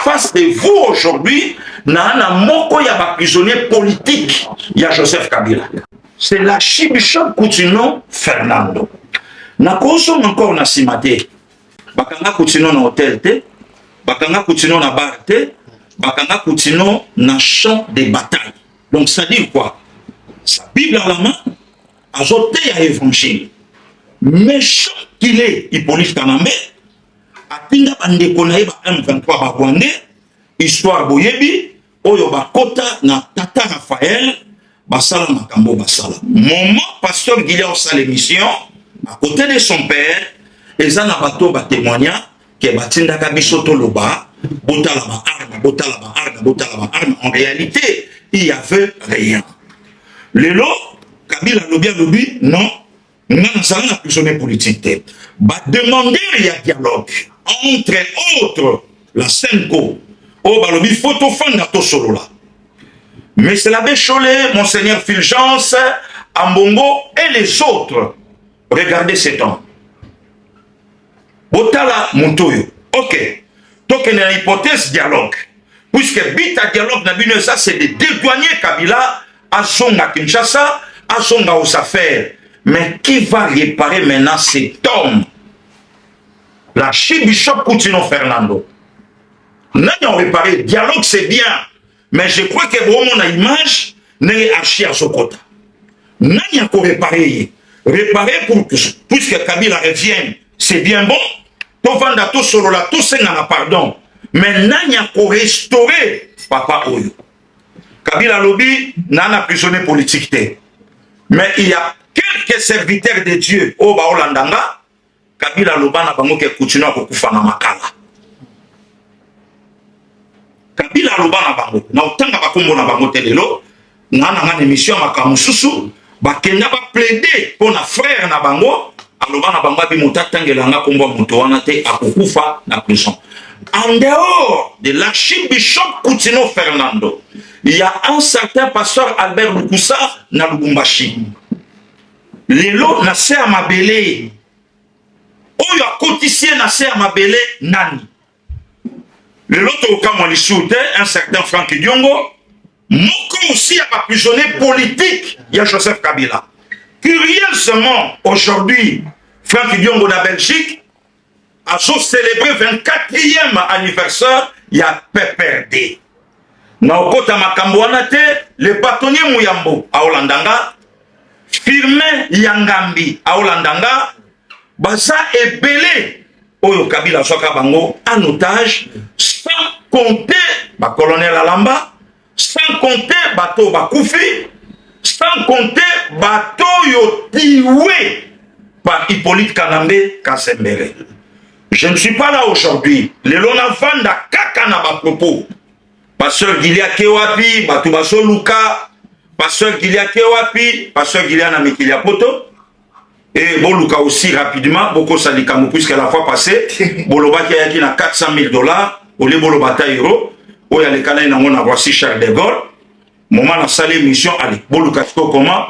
face de vous aujourd'hui, na moko ya ba prisonnier politique, ya Joseph Kabila. C'est l'archibishop Coutinho Fernando. Na koso encore na simate. Bakanga Coutinho na hôtel te, bakanga Coutinho na bar te, bakanga Coutinho na champ de bataille. Donc ça dit quoi? Sa Bible à la main, azoté à évangile. Méchant qu'il est, Hippolyte Kanambe, atinda bande konaïba M23 Bagwande, histoire boyebi, oyo bakota na Tata Raphaël, basala makambo basala. Moment, pasteur Guillaume sa l'émission, à côté de son père, et ça n'a pas tout témoignant, que batinda kabisoto loba, botala ba arme, botala ba arme, botala ba arme. En réalité, il n'y avait rien. Lelo, Kabila lobby, non. Nous avons un prisonnier politique. Va demander il y a dialogue entre autres la Senko au balobi photo fan na to solo là. Mais c'est l'abbé Cholet, monseigneur Fulgence, Ambongo et les autres. Regardez cet homme. Botala Montoyo. Ok. Donc il y a une hypothèse dialogue. Puisque bit à dialogue n'a ça c'est de dédouaner Kabila à Songa Kinshasa, à Songa aux affaires. Mais qui va réparer maintenant cet homme? L'archibishop Coutinho Fernando. Nous avons réparé. Dialogue, c'est bien. Mais je crois que vraiment, la image n'est archi à son côté. Nous avons réparé. Réparer pour que, puisque Kabila revienne, c'est bien bon. Tout vendre tout solo là, tout c'est n'a pardon. Mais nous avons restauré Papa Oyo. Kabila Lobby n'a prisonnier politique. Mais il y a quelques serviteurs de Dieu au Baolandanga, Kabila Lobana bango ke Coutinho kokufa na makala. Kabila Lobana bango na utanga bakombo na bango telelo, na émission makamususu, bakenda ba plaider pour na frère na bango, alobana bango bi motatangelanga kombo moto wana te akokufa na prison. En dehors de l'archibishop Coutinho Fernando, il y a un certain pasteur Albert Lukusa na Lubumbashi. Lelo na se a mabele. Oyo a cotisé na se a mabele nani. Lelo to kama lisute un certain Franck Diongo, moko aussi a prisonnier politique, il y a Joseph Kabila. Curieusement, aujourd'hui, Franck Diongo na Belgique a célébré 24e anniversaire, il y a PPRD. Na okota makambo wana te, le bâtonnier Mouyambo a Olandanga, Firmin Yangambi a Olandanga, Baza et Belé, Oyo Kabila Soka Bango, en otage, sans compter ba colonel Alamba, sans compter bateau Bakoufi, sans compter bateau Yotiwe par Hippolyte Kanambe Kasembere. Je ne suis pas là aujourd'hui. Le Lonavanda Kakana ba propos. Pasteur Gilia Kewapi, Batubaso Luka, Pasteur Gilia Kewapi, Pasteur Gilia Namikilia Poto, et Boluka aussi rapidement, beaucoup Salikamu, puisqu'à la fois passée, Boloba qui a na 400 000 $, au lieu Bolobata euro, où il y a les canaux dans mon voici Charles de Gaulle, moment dans sa mission, allez, Boluka comment,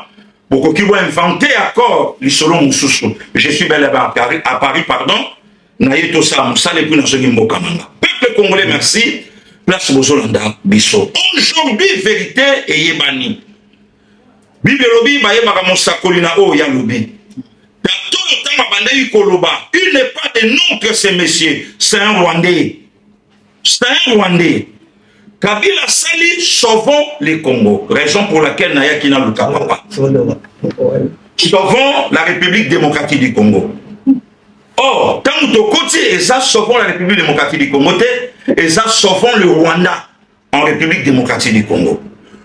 beaucoup qui vont inventer encore les solos Moussoussou. Je suis bel à Paris, pardon, Naïto Sa Moussa, et puis dans ce Gimbo Kamanga. Peuple congolais, merci. Place Bozolanda Bisso. Aujourd'hui, vérité et yébani. Bible lobi, baye bakamosa kolina o ya lobi. Dans tout le temps, Mabandei Koloba, il n'est pas de nom que ce monsieur. C'est un Rwandais. C'est un Rwandais. Kabila Sali, sauvons les Congo. Raison pour laquelle Naya Kina Luka Papa. Sauvons la République démocratique du Congo. Or, tant que côté, et ça, sauvons la République démocratique du Congo, et ça, sauvons le Rwanda en République démocratique du Congo.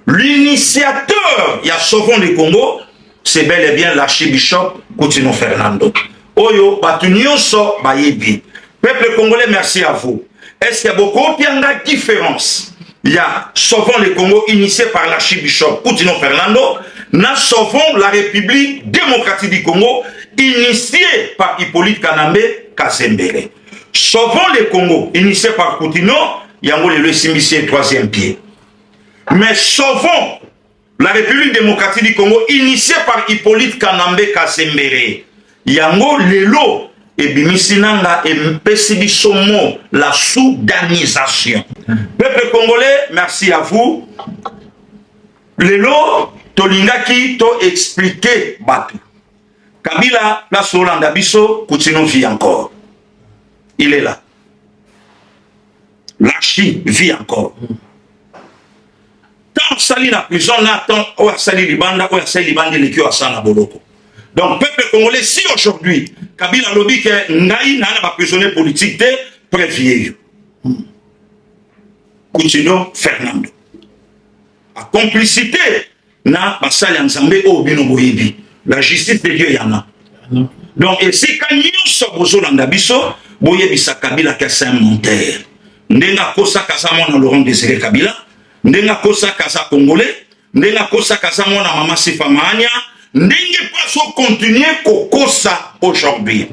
L'initiateur, il y a sauvons le Congo, c'est bel et bien l'archibishop Coutinho Fernando. Oyo, batunio so, bayebi. Peuple congolais, merci à vous. Est-ce qu'il y a beaucoup de différence? Il y a sauvons le Congo initié par l'archibishop Coutinho Fernando, nous sauvons la République démocratique du Congo initié par Hippolyte Kanambe Kasembere. Sauvons le Congo, initié par Coutinho, Yango le Simbisi, troisième pied. Mais sauvons la République démocratique du Congo, initié par Hippolyte Kanambe Kasembere. Yango lelo et bimisinanga et mpesibisomo la soudanisation. Peuple congolais, merci à vous. Lelo, tolingaki, to expliquer Batu. Kabila, place Hollande Bisso, Koutino vit encore. Il est là. L'archi vit encore. Tant sali la prison, tant ou sali libanda, ou sali libanda l'équipe à Sana Boloko. Donc, peuple congolais, si aujourd'hui, Kabila lobby que Naï n'a pas prisonnier politique, préviez. Koutino Fernando. La complicité, na basali ensemble au bino boyebi. La justice de Dieu y en a. Donc, et c'est quand nous sommes au Hollande Bisso, boyebi sa Kabila qui est un monteur. Ndenga kosa kasa mona Laurent Désiré Kabila, ndenga kosa kasa Congolais, ndenga kosa kasa mona Mama Sifa Mahania, ndenga pas so continuer kokosa aujourd'hui.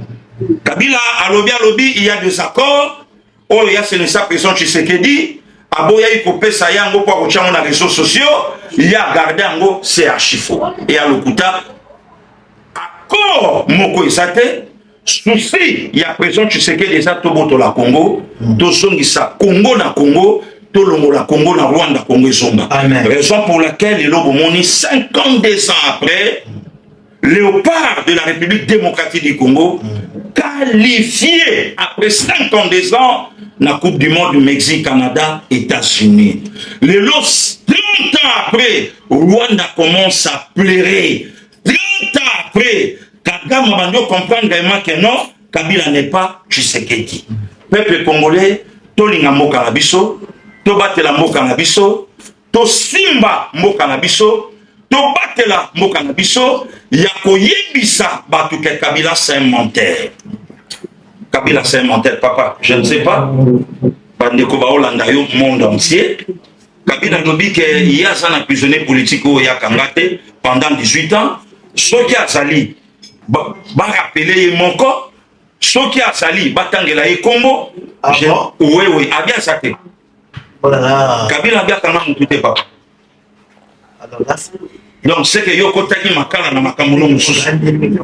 Kabila alobi, il y a des accords, oh il y a Sénésa président Tshisekedi, aboya ikope sa yango kwa kochamo na réseaux sociaux, il y a gardé yango c'est archifaux. Et à l'okuta, accord moko isate, souci, il y a présent tu sais que déjà Toboto la Congo, Tosongisa Congo na Congo, Tolongo la Congo na Rwanda Congo Zomba. Raison pour laquelle les lobos moni 52 ans après, Léopard de la République démocratique du Congo, qualifié après 52 ans la Coupe du Monde du Mexique, Canada, États-Unis. Les los 30 ans après, Rwanda commence à pleurer. 30 ans après, Kagame Mabando comprendre vraiment que non, Kabila n'est pas Tshisekedi. Peuple congolais, Tolinga Mboka na biso, to batela Mboka na biso, to simba Mboka na biso, to batela Mboka na biso, ya koyebisa batu ke Kabila c'est un menteur. Kabila c'est un menteur, papa, je ne sais pas. Bandeko ba Hollande yo monde entier. Kabila lobi que il y a un prisonnier politique au Yakangate pendant 18 ans. Ce qui a sali ba rappeler mon corps, ce qui a sali batangela e Congo. Oui, a bien saté. Voilà. Kabila bien quand même tout papa. Alors là, donc c'est que yo kotaki makala na makambo no mususu. Même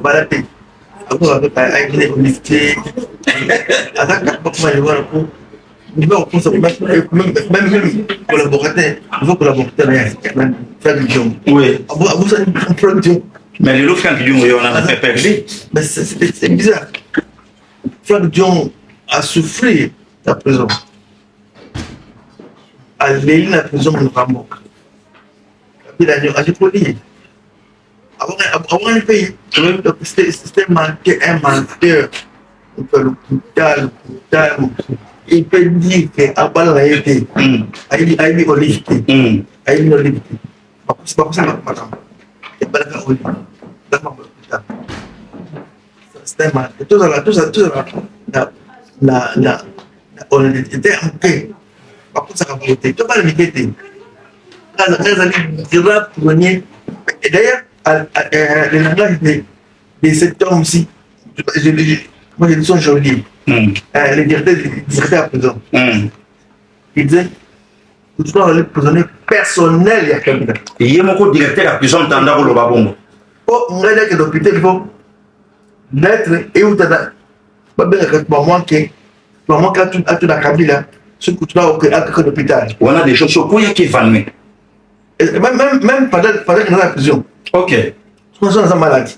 collaborateur, il faut collaborateur oui. Mais les autres Franck Dion, on en a fait perdu. Mais c'est bizarre. Franck Dion a souffert la prison. A léi la prison de Rambo. Il a dit avant un pays, c'était un menteur. Il peut dire qu'Abal a été, a été Olivier, a été Olivier. C'est pas ça, madame. Et pas la Olivier. C'était un menteur. Tout ça, on était en paix. Par contre, ça va voter. Tu vas le méqueter. Et d'ailleurs, le langage de cet homme aussi, moi je dis son joli, le directeur à prison. Il disait, tu dois aller prisonnier personnel, il y a quelqu'un. Il y a mon directeur à prison, tu as le babon. Oh, on a dit que l'hôpital, il faut l'être et où tu as manqué à tout la Kabila, ce que tu dois à l'hôpital. On a des choses qui vont. Même pendant qu'il est dans la prison. Ok. Quand on est malade.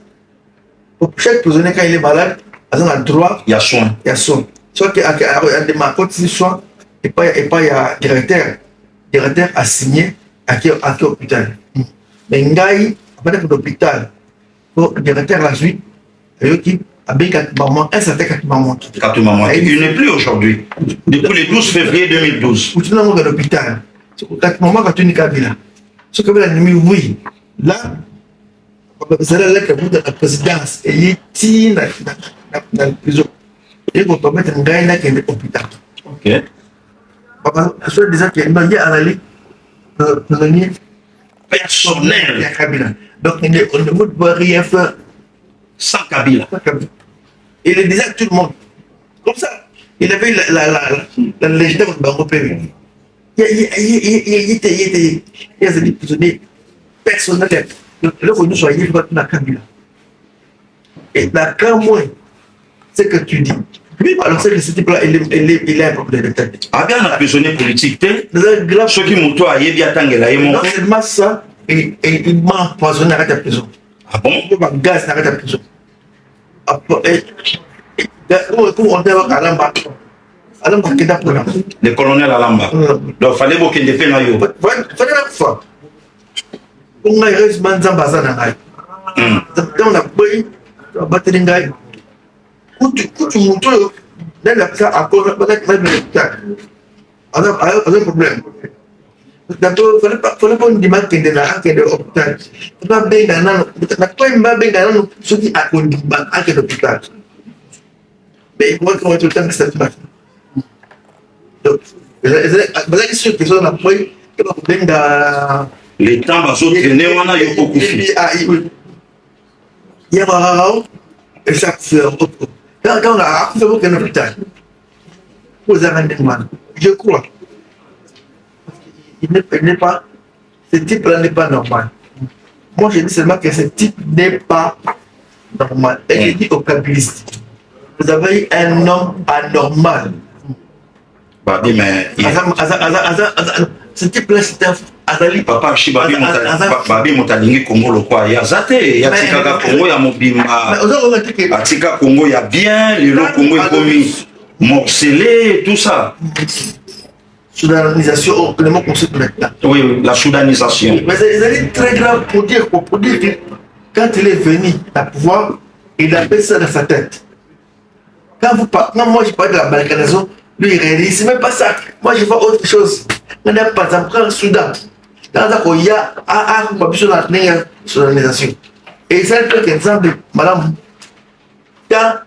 Chaque prisonnier, quand il est malade, il a droit. Il y a soin. Il y a soin. Soit qu'il y a des marques de soins, et pas il y a directeur. Directeur a signé à quel hôpital. Mais Ngaï, après l'hôpital, le directeur la suite, il a bien 4 mamans, un certain 4 mamans. 4 mamans. Il n'est plus aujourd'hui. Depuis le 12 février 2012. Où tu n'as pas l'hôpital. 4 mamans quand tu n'es pas là. Ce que vous avez dit, oui, là, c'est là que vous êtes la présidence et il est dans la prison. Et vous pouvez mettre un gars qui est à l'hôpital. Ok. Papa, je suis déjà qu'il y a une analyse prisonnier personnel à Kabila. Donc, on ne peut rien faire sans Kabila. Il est déjà tout le monde. Comme ça, il avait la légende de Bango Pévé. Il y a des prisonniers personnels. Là, où nous soyons, il faut la Kabila. Et la Kamoué, c'est que tu dis, Oui, alors c'est que ce type-là, il a un problème de tête. Ah bien, un prisonnier politique, Grave. ceux qui m'ont a bien tangela et mon. Non seulement ça, et il m'a empoisonné à la prison. Ah bon? Il m'a gaz à la prison. Pour on dévoque à l'amba. Alors, le colonel Alamba. Donc, fallait beaucoup qu'il défende yo. Fallait la fois. On a eu Manzan Bazan. Dans la boy, la batterie ngaï. Où tu montes, là, la ça a encore peut-être même le cas. Alors, un problème. D'abord, fallait pas une demande qui est là, qui est de l'hôpital. Tu vas bien dans pas une balle bien dans ce qui a connu à l'hôpital. Mais moi, quand on est tout le temps que ça se passe. Donc, c'est sûr que ça n'a pas eu les temps va s'entraîner, on a eu beaucoup de filles. Il y a un et ça fait quand on a fait aucun hôpital, vous avez un je crois. Il n'est pas, ce type-là n'est pas normal. Moi, je dis seulement que ce type n'est pas normal. Et je dis aux kabbalistes, vous avez eu un homme anormal. Babi, mais. Ce type-là, c'est un Azali. Papa, Babi Motalingi Congo le quoi. Ya Zate, ya Tika Congo, ya Mobimba. Tika Congo, ya bien, le Congo est commis morcelé, tout ça. Soudanisation, le mot qu'on sait maintenant. Oui, la soudanisation. Mais c'est très grave pour dire que quand il est venu à pouvoir, il a fait ça dans sa tête. Quand vous parlez, non, moi je parle de la balkanisation. Lui, il réalise, c'est même pas ça. Moi, je vois autre chose. On a par exemple un Soudan. Dans il y a un soudanisation. Et c'est un exemple, madame. Quand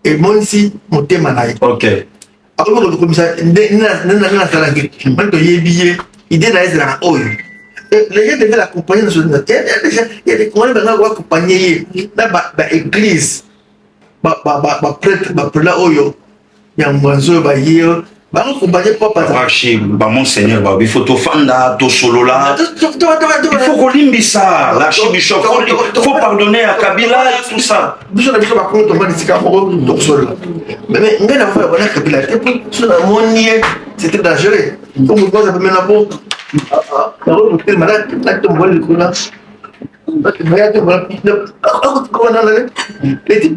et moi ici, mon thème manaï. Ok. Alors, le commissaire, il dit les gens devaient l'accompagner dans ce il y a des coins qui vont accompagner dans l'église. Prêtre, prêtre, il y a un oiseau, il y a mon Seigneur, il faut te fanda, to solo là. Il faut qu'on limite ça. L'archibishop, il faut pardonner à Kabila et tout ça. Mais c'était dangereux. Comme vous avez maintenant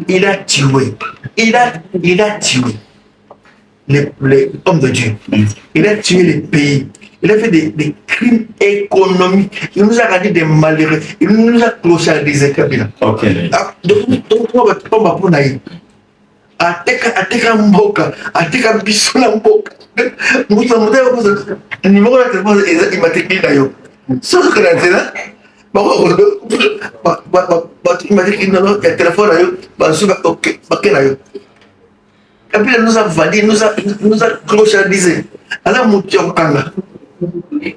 il a tué. Il a tué les hommes de Dieu. Il a tué les pays. Il a fait des crimes économiques. Il nous a rendu des malheureux. Il nous a clochardisé Kabila. Ok. Donc, on va pour naïf. Ateka mboka, ateka biso na mboka. Musa mudeo numéro de téléphone il m'a écrit d'ailleurs. Ce que la télé, il m'a écrit non, il y a téléphone d'ailleurs, ok, d'ailleurs. Kabila nous a validé, nous a clochardisé. Alors Moutia Kanga. Il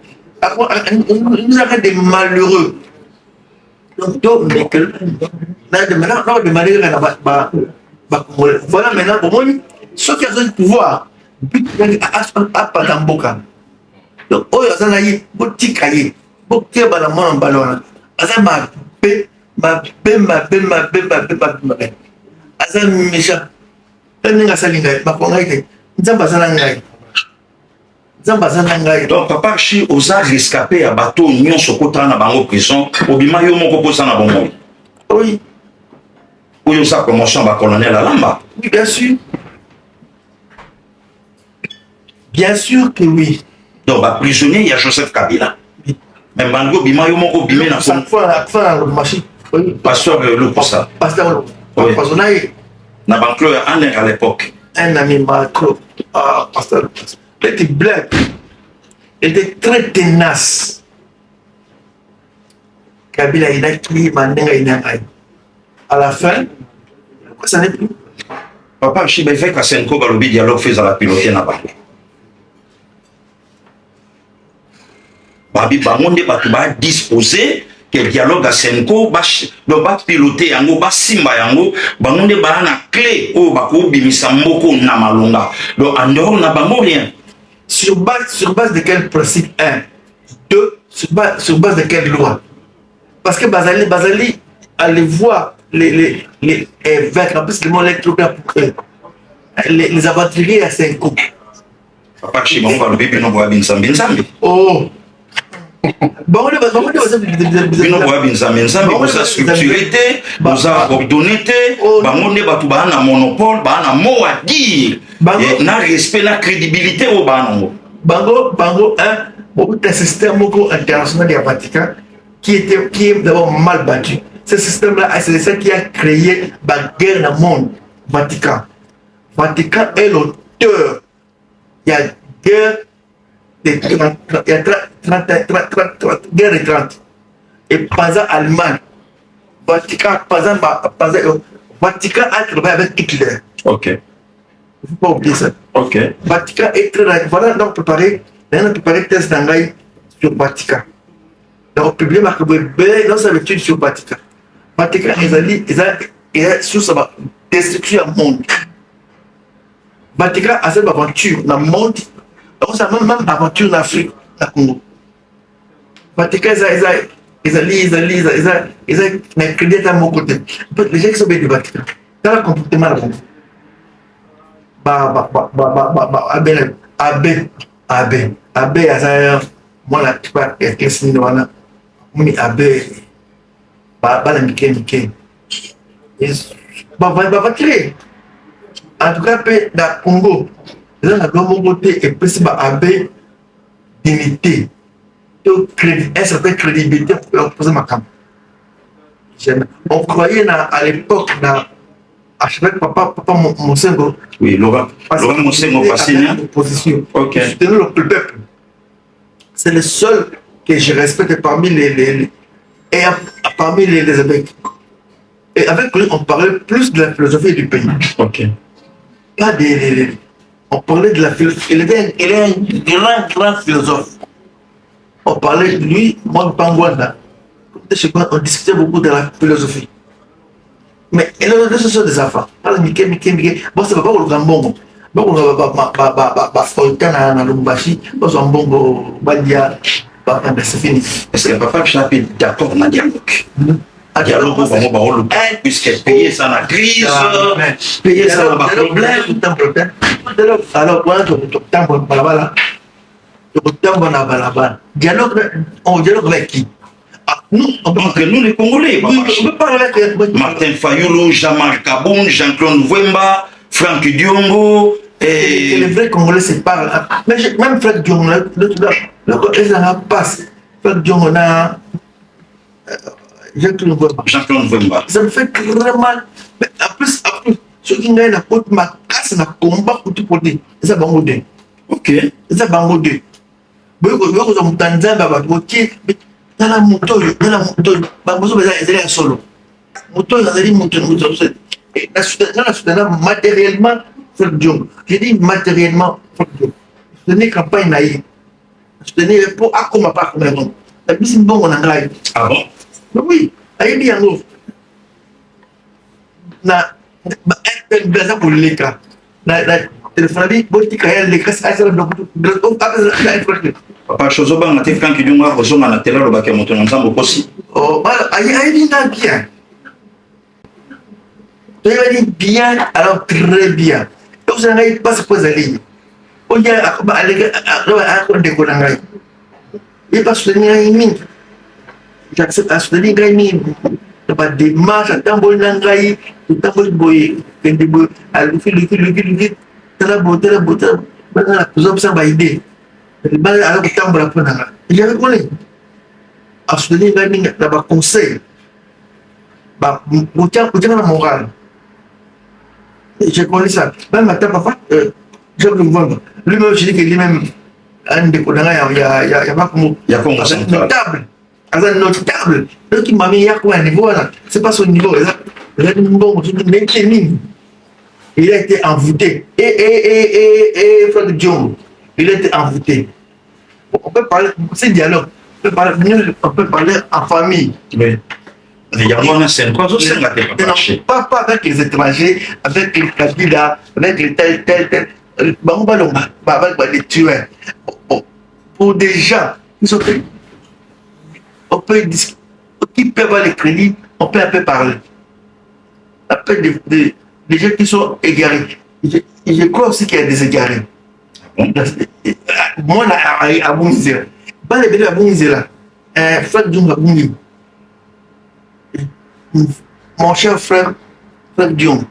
nous a fait des malheureux. Donc, maintenant, on va demander voilà maintenant pour moi ceux qui ont le pouvoir à Patamboka donc oh ça n'a eu beaucoup cahier beaucoup de ballons en ballon ça m'a ça méchant tenez salinga ma kongaike nzamba zanangai donc papa chi osa rescapé à bateau nyonso kota na bango prison obima yo moko posa na bongo oui. Où ça promotion va colonel Alamba? Oui, bien sûr. Bien sûr que oui. Donc, prisonnier, il y a Joseph Kabila. Oui. Mais Bango Bima, Yomoko Bimé, na ça fois le marché. Pasteur le Posa. Pasteur le Posa. Na Banclo un à l'époque. Un ami Macro. Ah, pasteur le Posa. Il était black. Il était très tenace. Kabila, il a tué Mandinga, il a à la fin, pourquoi ça n'est plus? Papa, je suis fait qu'à Senko, le dialogue fait à la piloter na bango. Babi, bamonde, batuba disposé que le dialogue à Senko, va piloter yango, ba simba yango, bamonde ba na clé, oh, bako bimisa mboko na malonga. Donc, en dehors, na bango rien. Sur base de quel principe? 1. 2. Sur base de quelle loi? Parce que Bazali allait voir les évêques, en plus le monde est trop bien pour eux. les aventuriers à 5 coups. Papa Chimon va le bébé non bois binsambi nsambi. Oh. Bon, Bino bois binsambi nsambi, vous a structurité, vous a ordonné, bango ne batu ba na monopole, ba na mot à dire. Na respect, na crédibilité au bango. Bango, hein, un système international du Vatican qui est d'abord mal battu. Ce système-là, c'est ça qui a créé la guerre dans le monde. Vatican. Vatican est l'auteur. Il y a guerre de 30, il y a 30, guerre de 30. Et pas Allemagne. Vatican a travaillé avec Hitler. Ok. Il ne faut pas oublier ça. Ok. Vatican est très... Voilà, on a préparé test d'anglais sur Vatican. Donc, publié Marc Weber dans sa étude sur Vatican. Vatican, il a sur sa destruction du monde. Vatican a cette aventure dans le monde. Donc, ça a même aventure en Afrique, dans le Congo. Vatican, ils ont créé à mon côté. Les gens qui sont bien du Vatican, dans le comportement là-bas. Abbé, moi la plupart des questions de wana, muni abbé, la Mickey. Va créer. En tout cas, dans le Congo, ils ont mon côté et puis abbé dignité, une certaine crédibilité pour poser ma cam. On croyait à l'époque dans archevêque papa Monsengo. Oui, Laurent Monsengo passé position. Ok. Soutenir le peuple. C'est le seul que je respecte parmi parmi les évêques. Et avec lui, on parlait plus de la philosophie du pays. Ok. Pas on parlait de la philosophie. Il est un grand philosophe. On parlait de lui, moi, Pangwanda. On discutait beaucoup de la philosophie. Mais il a ce sont des enfants. Mickey. Bon, c'est pas pour le grand bon. Bon, on va Foltana na Lumbashi. Bon, on bongo Bandia. C'est fini. Est-ce que papa Chapi d'accord dans le dialogue? Dialogue, puisque payer ça la crise, payer ça la problème. Alors, dialogue avec qui? Donc nous les Congolais, Martin Fayulu, Jean-Marc Kaboun, Jean-Claude Wemba, Franck Diongo. Et les vrais Congolais se parlent. Mais même Franck Diongo, ils en passent. Franck Diongo, Jean-Claude Wemba. Ça me fait vraiment mal. Mais en plus, ceux qui ont la côte, ma casse, na combat pour tout porter. C'est ça, Bango 2. Ok. C'est ça, Bango 2. Vous avez Tanzania, dans la moto, Bango, ils sont solo. Moto, matériellement, Franck Diongo. Je dis matériellement, Franck Diongo. Ce n'est campagne naïve. Ce n'est pas comme pas comme un homme. La mise en bon en anglais. Ah bon? Oui, il y a un autre. Un blason pour les cas. La téléphonie, politique, les cas, ça sert de Papa Chozoba, on a fait Franck Diongo, on a télé le bac à monter ensemble aussi. Oh, il dit bien. Tu vas dire bien, alors très bien. Vous n'avez pas ce point de ligne. On dit à quoi décoller. Il pas soutenir une mine. J'accepte à soutenir une mine. Il n'y a pas de démarche, à tambour nangaï, tout tambour boy, à l'outil, la beauté, maintenant la plus option va aider. Le bal à la tambour à prendre. Il y a un collègue. À soutenir une mine, là-bas, conseil. Vous tiens la morale. J'ai connu ça. Même maintenant, parfois, je me vois. Lui-même, je dis qu'il est même un décodant, il y a pas comme. Il y a comme notable. Notable. Donc, il m'a mis à un niveau là. C'est pas son niveau. Il a été envoûté. Et Franck Diongo, il a été envoûté. On peut parler, c'est dialogue. On peut parler en famille. Oui. Il y a un quoi, pas avec les étrangers, avec les candidats, avec les tel. Avec les tueurs. Pour des gens qui sont. On peut discuter. Qui peuvent avoir les crédits, on peut un peu parler. Après, des gens qui sont égarés. je crois aussi qu'il y a des égarés. Moi, à Boumizela. Pas les bébés à Boumizela. Frère Djung à Boumizela. Mon cher frère Djung,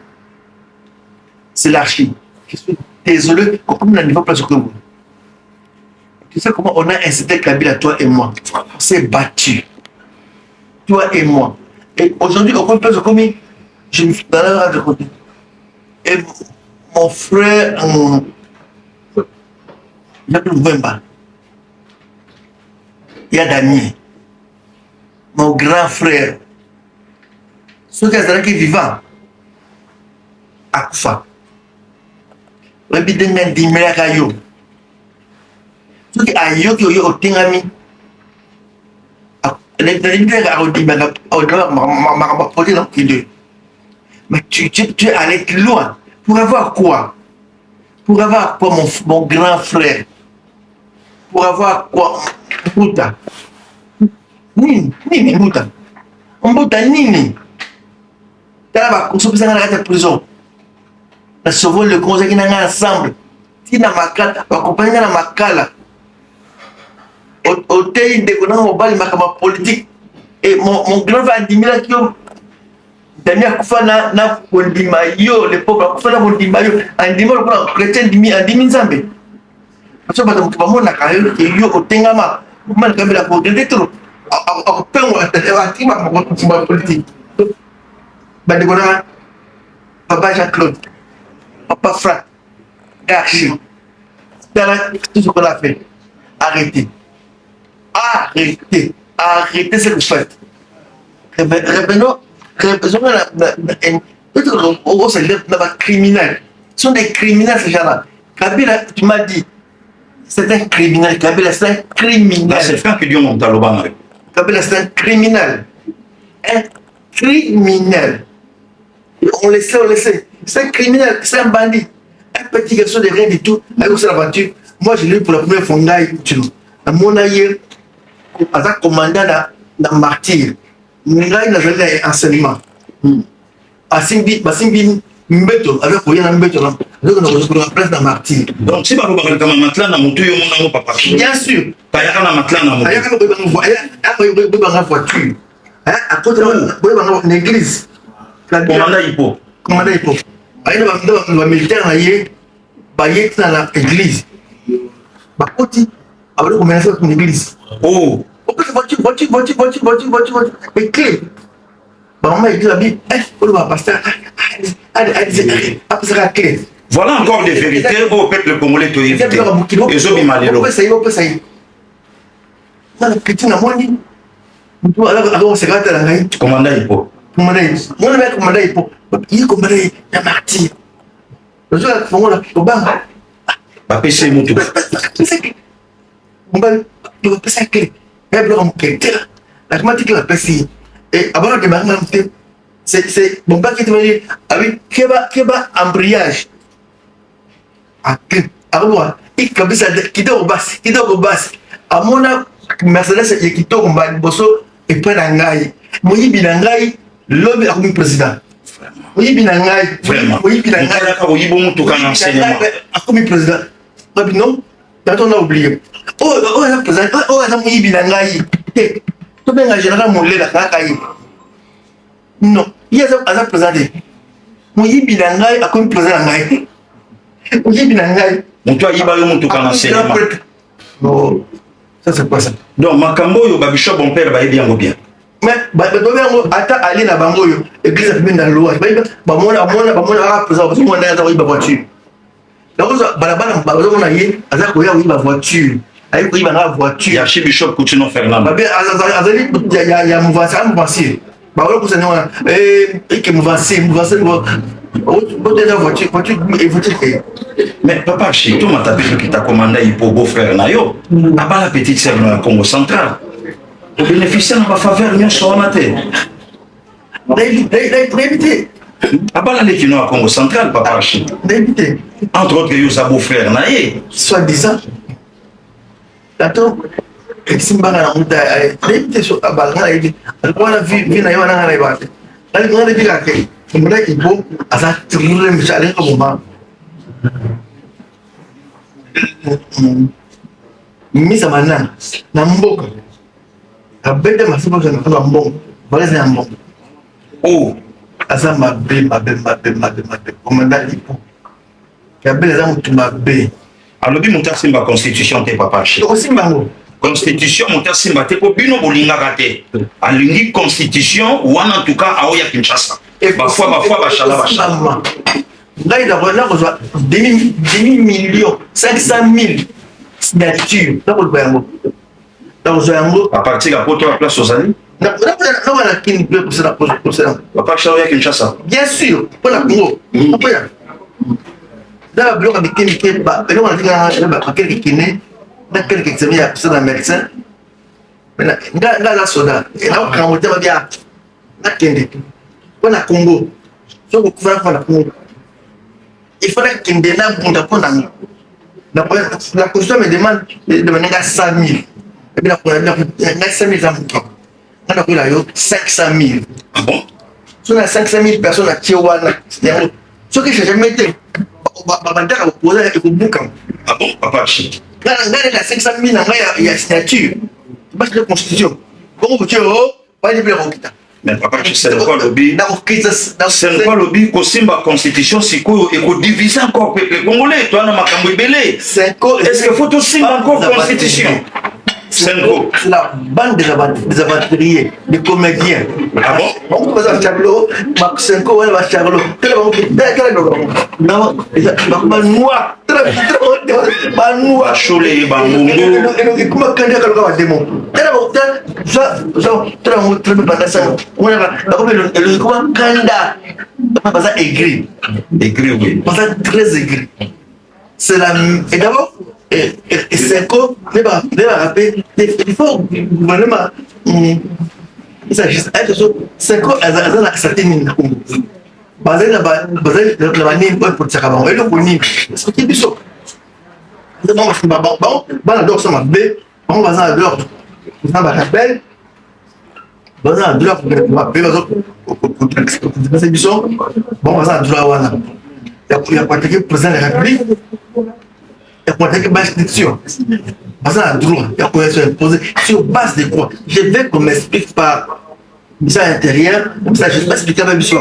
c'est l'archi. Je suis désolé, comme on n'a pas ce que vous. Tu sais comment on a incité Kabila, toi et moi. On s'est battu. Toi et moi. Et aujourd'hui, on peut faire comme je me suis dans la de côté. Et mon frère, Jacques Louvemba, il y a Damien, mon grand frère, ceux qui sont vivants, à Koufa. Le bidon d'un dimé kayo. Ceux qui ayo qui ont tingami. Les bidons à Odimba, mais tu es allé loin. Pour avoir quoi? Pour avoir quoi, mon grand frère? Pour avoir quoi? Mbuta. Nini Mbuta. Mbuta Nini. T'as la course pour la prison. La sauver le conseil qui n'a ensemble. Si na makala, va accompagner na makala. Au thé de qu'on a mobile makama politique. Et mon grand frère Dimila qui Damien Koufa na Kondima yo, le peuple Koufa na Kondima yo, en dimo le chrétien dimi en dimi nzambe. Parce que bato kibamo na kayo yo otengama, mal kabila ko de trop. A pengo atima ma politique. Bande kona Papa Jean-Claude, Papa Franck, Gachi. Tout ce qu'on a fait. Arrêtez. Arrêtez. Arrêtez ce que vous faites. Revenons. Criminels. Ce sont des criminels, ces gens-là. Kabila, tu m'as dit, c'est un criminel. Kabila, c'est un criminel. Là, c'est le frère qui dit on monte à l'Obama. Kabila, c'est un criminel. Un criminel. On le sait. C'est un criminel, c'est un bandit. Un petit garçon de rien du tout, avec sa voiture. Moi, je l'ai eu pour la première fois. À mon aïe, à un commandant dans Martyr. Ngai na zali enseignement. Asimbi mbeto avec koyana mbeto là. Donc on a place dans Martyr. Donc si ba ba kama matla na mutu yo monango papa. Bien sûr. Kayaka na matla na mutu. Ayaka ba voiture. À côté de l'église. Commandant Ipo. Aïe ba militaire na yé ba yé na l'église. Ba koti abalo commencer avec l'église. Oh. Voiture. Et clé. Maman a dit la Bible, on va passer à clé. Voilà encore des vérités au peuple congolais. Et zo bimalelo. On peut ça. Dans le chrétien à moi ni. Alors c'est quand la gagne. Commandant Ipo. Moi le commandant Ipo. Il commandait la martyr. Le jour là, on va Pas PC mutu. On va passer à clé. La thématique la précise. Et avant de démarrer, c'est mon père qui te dit, avec Keba embrayage. Alors, il kabisa kidogo basi. Amona Mercedes et kitoko mbali boso et pas d'angai. Moyi binangai, l'homme est comme président. Moyi binangai, moyi binangai. Moyi bon tout quand enseignement. Comme président. Non, on a oublié. Oh, la président. Oh, la moyi binangai. Tu bien un général mon lait la cacaille. Non, il y a un président. Moyi binangai a comme président angai. Moyi binangai. Mon toi il va le monter quand enseignement. Non. Ça c'est quoi ça? Donc makambo yo ba bishop mon père ba bien bien. Mais ba ata aller na bango yo église a dans loi. Ba mona président parce que moi na ba voiture. Donc balabala ba mona yé aza ko ya ba voiture. Ayi ko iba na voiture. Ya archibishop Coutinho Fernando. Ba azali ya muvasi. Ba wala ko sana que muvasi. Mais papa, chez toi, tu as qui t'a commandé pour beau-frère Nayo, à la petite sœur dans le Congo central. Au bénéfice de ma faveur, nous sommes en terre. À bas la qui nous à Congo central, papa. Entre autres, il y a beau-frère Naye. Soit disant. Attends. Simba na muta debite so abanga hivi alikuwa na vina yana ngana ibate alikuwa na vila ke kumbe ipo asa tirure mshale kwa mama misa manana na mboka abete masibo za na mbongo balezi na mbongo oh asa mabe komanda lipo kabele za mutu mabe alobi mutu asimba constitution te papa che osimba ngo constitution mutu asimba te po bino bolingaka te alingi constitution wana en tout cas aoya Kinshasa bafwa bashala ngai na kozwa demi million 500 000 signature na kolba yango na kozwa yango à partir ya poto ya place ozali na kini pe posela papa che aoya Kinshasa bien sûr mpona kongo apoya na biloko mikemike eloko natinga kelke kine na kelke examen ya posala médecin nga na soda nakokanga motema bia nakende mpona kongo soki okufa na kongo il faudrait qu'il me demande pour la constitution me demande de demander 100 000 et puis la 5 000 ans on a pris 500 000 ah bon si on a 500 000 personnes à Tijuana ce que j'ai jamais été ah bon papa che quand on a 500 000 il y a signature parce que la constitution comment vous dites pas de plus mais papa che c'est quoi lobby c'est quoi lobby kosimba constitution sikoyo et ko diviser encore peuple congolais toi na makambo ebele est-ce que faut tosimba encore constitution c'est la bande des aventuriers, des comédiens. Ah bon? On peut faire Charlot, Maxenko, Charlot, c'est la et d'abord et c'est quoi les rappeler il faut vraiment il s'agit c'est quoi la certaine basé la manière pour ça et le connu c'est qui biso bon adore ça m'a on va ça adore ça va rappel bon adore m'a bé c'est biso bon on va ça adore wana il y a pas que président de la République il y a pas que base d'institution parce que la droit il y a quoi se imposer sur base de quoi je veux qu'on m'explique par ça intérieur ça je vais expliquer avec biso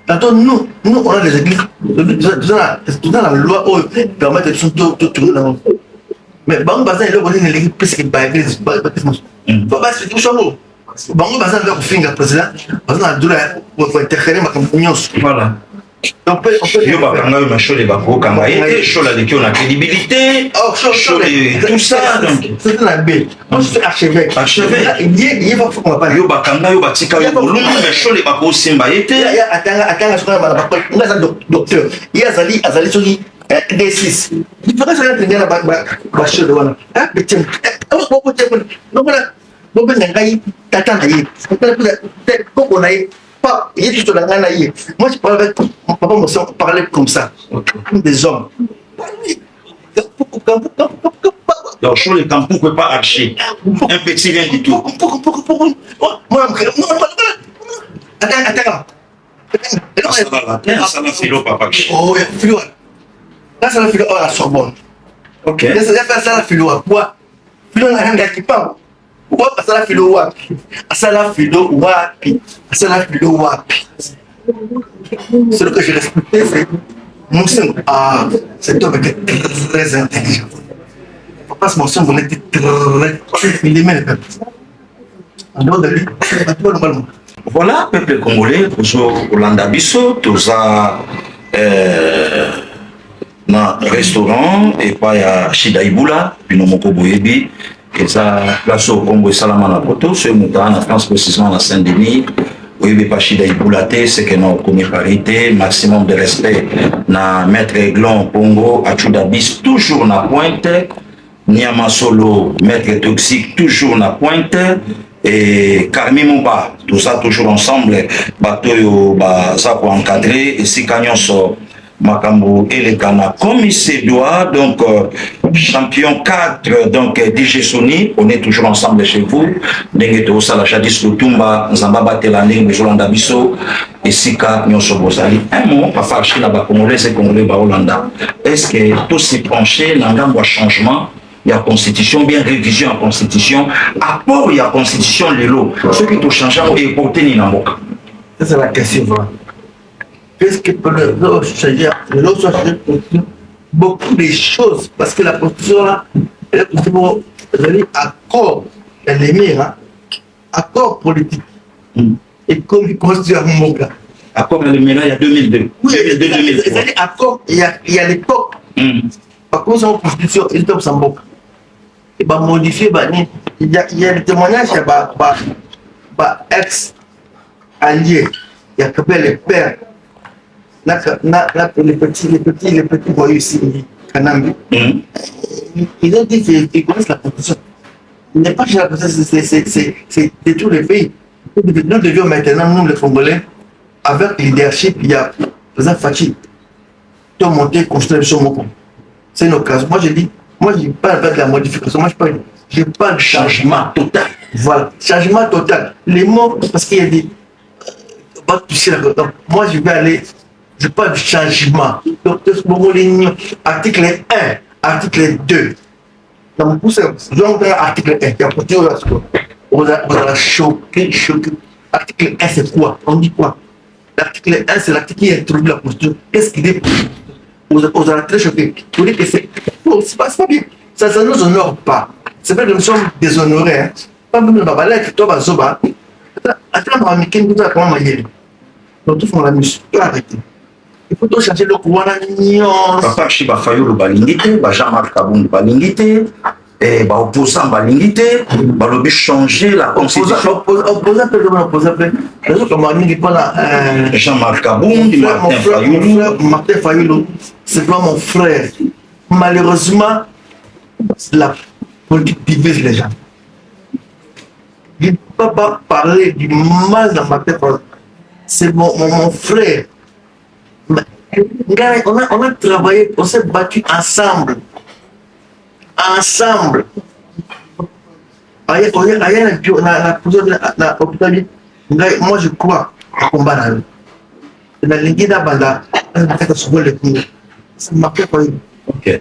tantôt nous on a des églises dans la loi où permet de tout tourner dans mais bon bazin il est l'église plus que par église faut pas expliquer ça bon bazin va finir président parce que la droit pour interférer ma compagnon voilà donc yo bakanga yo machole bakokanga ete chola de qui on a crédibilité chole tout ça donc c'est la B moi je suis archevêque il va faut qu'on va parler yo bakanga yo batika yo bolungu machole bakosimba ete ya atanga soka bana bakole ngaza docteur il azali soki D6 il faudrait ça tenir la ba chole wana ah petit donc voilà donc ngai tata na yi ko na yi pas il est tout dans la vie moi je parle avec mon papa mon soeur parlait comme ça comme des hommes donc sur les campus peut pas archer un petit rien du tout moi attends ça va philo papa oh philo là ça va philo à la Sorbonne ok ça va philo à quoi philo na hanga kipao asala filo wapi c'est ce que je respectais c'est Monsen cet homme était très intelligent papa ce Monsen vous était très il aimait le peuple en dehors de lui normalement voilà peuple congolais toujours Olanda biso toza na restaurant et pas ya Shida Ibula bino moko boyebi et ça place au Congo et Salama na poto ce montant en France précisément na Saint-Denis oui pas Shida Ibula c'est que non comme parité maximum de respect na maître Aiglon Pongo Achudabis toujours na pointe Niama Solo maître Toxique toujours na pointe et Carmi Mouba tout ça toujours ensemble batoyo ba ça pour encadrer et si Canyon sort Makambo et les Ghana comme il se doit donc champion 4 donc DJ Sony on est toujours ensemble chez vous Nengeto Sala Jadis Lutumba Nzamba Batelane Mujolanda Biso esika nyonso bozali. Un mot papa Archie na Congolais et Congolais ba Hollanda. Est-ce que tout s'est penché dans un changement? Il y a constitution, bien révision en constitution, apport il y a constitution les lots. Ce qui tout changé et porté ni n'amok. C'est la question. Qu'est-ce qui peut le changer? Le lot soit changé beaucoup de choses parce que la constitution là, elle est accord ennemi, accord politique. Et comme il constitue à Moka. Accord ennemi là il y a 2002. Oui, c'est-à-dire accord il y a l'époque. Par contre, c'est une constitution, il est en Moka. Il va modifier, il y a des témoignages, il y a ex-alliés, il y a les pères, les petits voyous ici, Kanambi. Ils ont dit qu'ils connaissent la constitution. Il n'est pas chez la constitution, c'est de tous les pays. Nous devions maintenant, nous les Congolais, avec le leadership, il y a le président Fachi, tout monter, construire sur mon compte. C'est une occasion. Moi, je dis, moi, je ne parle pas de la modification, moi, je parle de changement total. Voilà, changement total. Les mots, parce qu'il y a des. On va toucher la donc, moi, je vais aller. Je parle de changement. Donc, article 1, article 2. Donc, pour ça, je vais article 1. Il y a pour dire, on a choqué. Article 1, c'est quoi? On dit quoi? L'article 1, c'est l'article qui introduit la posture. Qu'est-ce qu'il est? On a très choqué. Vous dites que c'est pas bien. Ça ne nous honore pas. C'est vrai que nous sommes déshonorés. Pas même le babalai qui tombe à Zoba. Attends, comment il donc, tout le monde a mis. Arrêtez. Il faut tout changer le courant. Papa Chiba Fayou Balingité, Jean-Marc Kaboum Balingité, et opposant Balingité, Balobi changer la constitution. Opposant, Jean-Marc Kaboum, Martin Fayou, c'est pas mon frère. Malheureusement, la politique divise les gens. Je ne peux pas parler du mal dans Martin Fayou. C'est mon frère. On a travaillé, on s'est battu ensemble. Ensemble. Moi, je crois au combat. La ligue d'Abanda, c'est marqué par lui. Ok.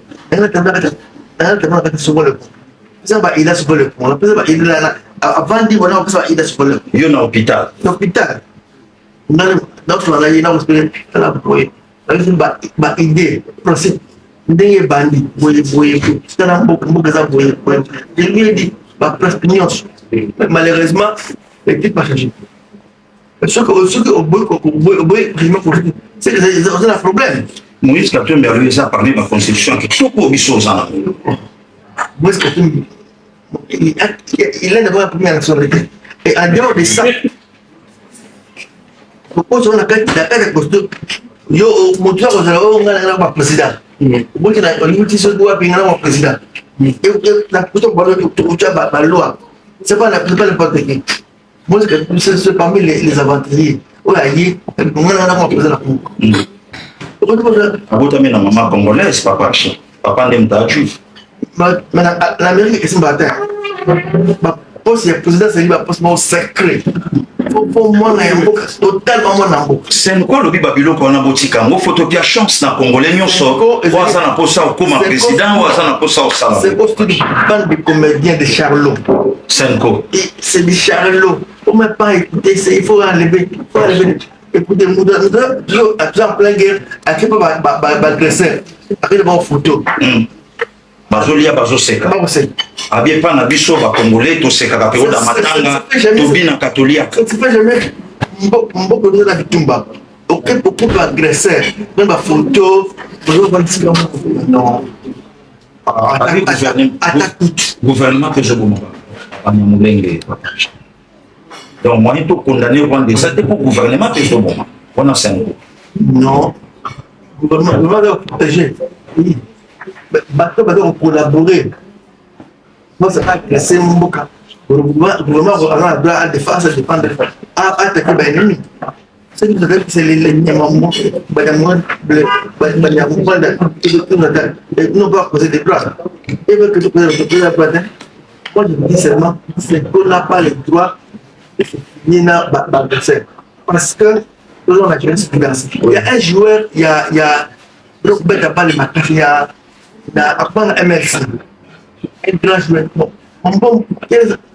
Avant de dire, il a sur le Il y a un hôpital. L'hôpital. Donc, on a eu une idée, procès. Ndenge bandi, c'est un je lui ai dit, malheureusement, l'équipe n'a pas changé. Ce que c'est un problème. Moïse Katumbi a réalisé parmi ma constitution qui est tout pour Bissau. Moïse Katumbi, il est d'abord la première nationalité. Et en dehors de ça, pourquoi on a fait la posture? Yo, mon Dieu, on a un président. Moi, je un président. Et la posture de la loi, c'est pas n'importe qui. Moi, c'est parmi les aventuriers. On a un président. Abotami na maman congolaise, papa Ndemta juif. Mais l'Amérique est un bataille. Ma poste de président, c'est un poste secret. Pour moi, totalement mon c'est quoi le Babylone qu'on a botika? Moi, photopia chance na congolais nyonso. Waza na posa au comme président, waza na posa au salon. C'est poste de bande de comédiens de Charlot. Senko. C'est de Charlot. On ne peut pas écouter, il faut enlever. Écoutez, nous en plein guerre, à qui peut agresseur, après de bonnes photos. Bazolia bazoseka. Abie pas na biso ba congolais to seka ka période matanga to bina catholique. Tu peux jamais mboko de la bitumba. OK beaucoup d'agresseurs, même ba photo, non. Gouvernement que je vous montre. Donc moi il faut condamner Rwanda, ça c'est pour gouvernement que je vous montre. On a 5 ans. Non. Gouvernement doit protéger. Oui. Bateau va collaborer. Moi, c'est agresser mon boca. Le gouvernement a le droit à défense, à défendre, à attaquer l'ennemi. C'est l'ennemi, non pas poser des droits. Et veut que tu poses la droite. Moi, je dis seulement, c'est qu'on n'a pas le droit de finir l'adversaire. Parce que toujours la jurisprudence. Il y a un joueur, il y a donc ben pas le matin, il y a apprendre MLC. Un grand joueur. Bon,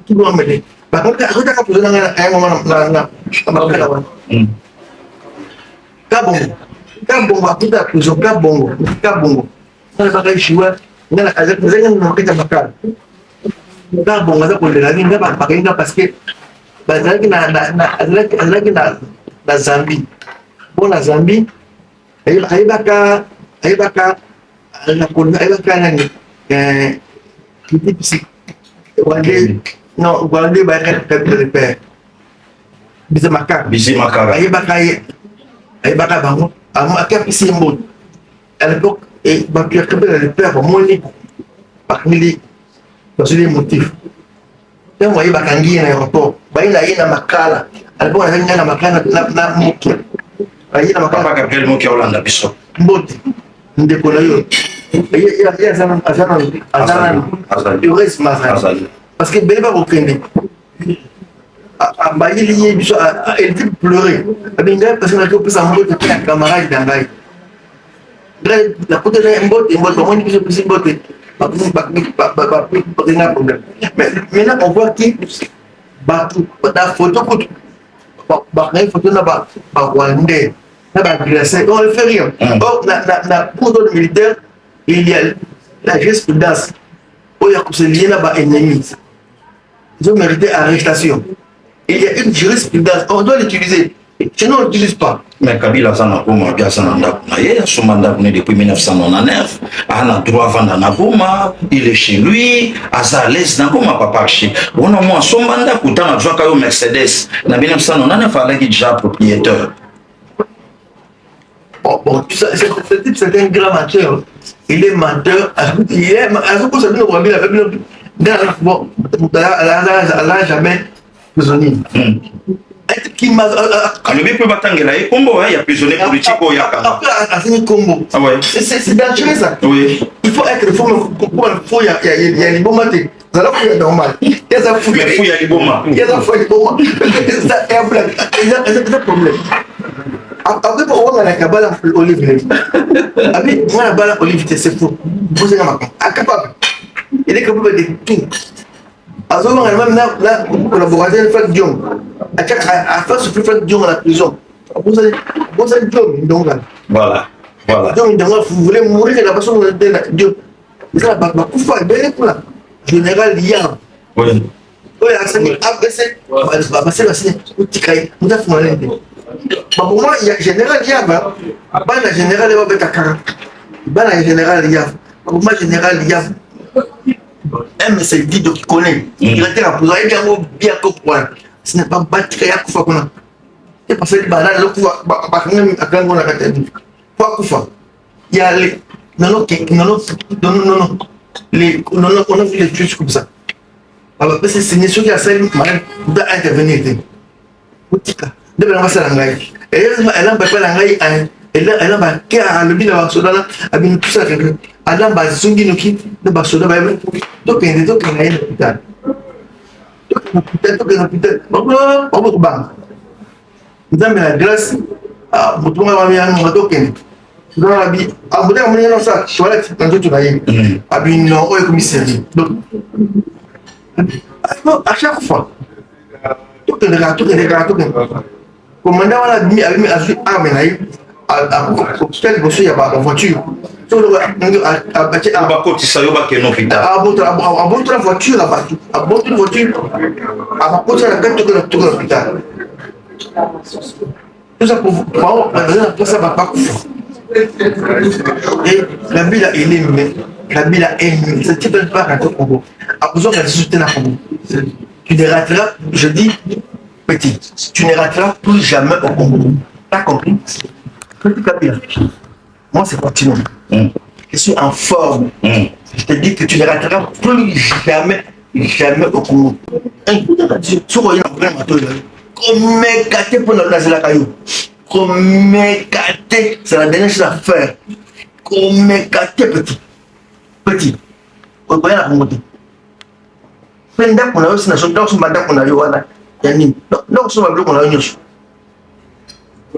qui doit m'aider. Par contre, regarde quand vous avez un moment Kabongo, akuta prison Kabongo. On va pas jouer. On a la casette, vous avez un makala. Kabongo, ça pour les amis, on va pas parce que bazalaki na Zambie. Bon na Zambie, ayebaka nani petit Wande ba le père. Bizimaka. Ayebaka bango. Aka pisi mbot. À l'époque, le père moni parmi les motifs. Quand vous voyez Bakangi à l'aéroport, il y a makala. À l'époque, il y a makala na moki. Il y a makala. Pas quel mot qui est Hollande, Bissot. Mboti. Ndekolayo. Il y a Azan. Parce que Béba Bokende, elle dit pleurer. Parce que la plus en mode de un camarade d'Angaï. La côte de un bot, moi, je suis boté. Pas de problème. Mais maintenant, on voit que la photo, la photo là-bas, Rwandais, là-bas, on ne fait rien. Or, pour le militaire, il y a la jurisprudence. Il y a que lié là-bas ennemi. Ils ont mérité arrestation. Il y a une jurisprudence, on doit l'utiliser. Sinon, on ne l'utilise pas. Mais Kabila Zanakoma, bien Sananda, son mandat depuis 1999, a droit à vendre Nagoma, il est chez lui, à sa l'aise Nagoma, papa chez. On a moins son mandat, pourtant, on a joué au Mercedes. En 1999, il fallait qu'il soit propriétaire. Bon, ce type, c'est un grand menteur. Il est menteur. Il est à ce que ça vient de bon, elle n'a jamais prisonnier. Qui m'a. Quand il peut battre il y a prisonnier politique au Yaka. Après, à Combo. Ah ouais. C'est dangereux ça. Oui. Il faut être fou, il y a les bons matés. Ça va faire normal. Il y a ça fou. Mais fou, il y a les bons matés. Il y a ça fou, il y a les bons matés. C'est un blague. Il y a un problème. Après, pour voir la cabale Olivier. Après, moi, la balle Olivier, c'est fou. Vous êtes incapable. Il est capable de tout. À ce moment-là, même là, collaborateur de Franck Dion, à faire souffrir Franck Dion à la prison. Vous allez Dion, voilà. Donc, vous voulez mourir de la façon dont vous êtes Dion. C'est la Bakoufa, bien pour la général Lian. Oui. Oui, après, c'est pour moi, il y a général Lian. La général Lian avec Kakara. La général Lian. Pour moi, général Lian. c'est dit qui connaît. Il était là pour aller bien comprendre. Ce n'est pas battre à Koufa qu'on a. C'est parce que le banal, le Koufa, à quand on a gagné. Pas Koufa. Il y a les. Non. On a vu les trucs comme ça. Alors, c'est une question qui a servi à intervenir. Boutika. De la masse à l'angaï. Et elle a pas l'angaï. Elle a le bilan à Sodana, a bien tout ça. Elle a bas son guinoki, de Basoda Bible. Donc, il y a un hôpital. Peut-être, nous avons la grâce à vous trouver un token. Dans la vie, à vous dire, on est dans ça, je suis allé quand tu vas y aller. À bien, non, au commissaire. Donc, à chaque fois, tout est regardé. Commandant a mis à l'hôpital, il y a une voiture. À votre voiture, à l'hôpital. Tout ça pour ça va pas. Et la ville a aimé, ce type de part à Congo. À besoin de soutenir Congo. Tu ne rateras, je dis petit, tu ne rateras plus jamais au Congo. T'as compris? Moi c'est continu. Je suis en forme. Je te dis que tu ne rateras plus jamais au Congo. Comme gâté pour notre la caillou. Comme gâté, c'est la dernière chose à faire. Comme gâté petit. On va la remonter. Pendant qu'on a aussi dans son mandat qu'on a eu, non, son mandat qu'on a eu.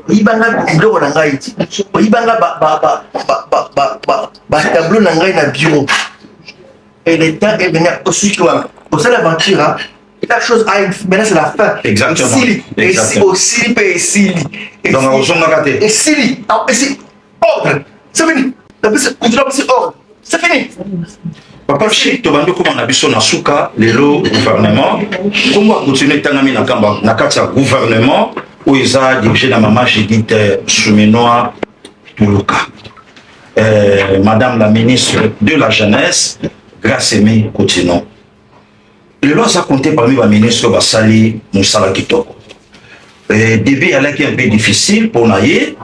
oyibanga biloko na ngai oyibanga batableau na ngai na bureau et le temps est venu aussi au sein de l'aventure la chose a une maintenant c'est la fin exactement et aussi peut esili donc ozongaka te esili c'est ordre c'est fini c'est ordre c'est fini papa shi tobandi komona biso na suka lelo gouvernement kombo akontinue etangami na kati ya gouvernement oyo eza dirigé na mama Judith Soumenoir Tuluka madame la ministre de la jeunesse Grace-Aimée Kotinon lelo aza compté parmi baministre basali mosala kitoko début alaki un peu difficile mpona ye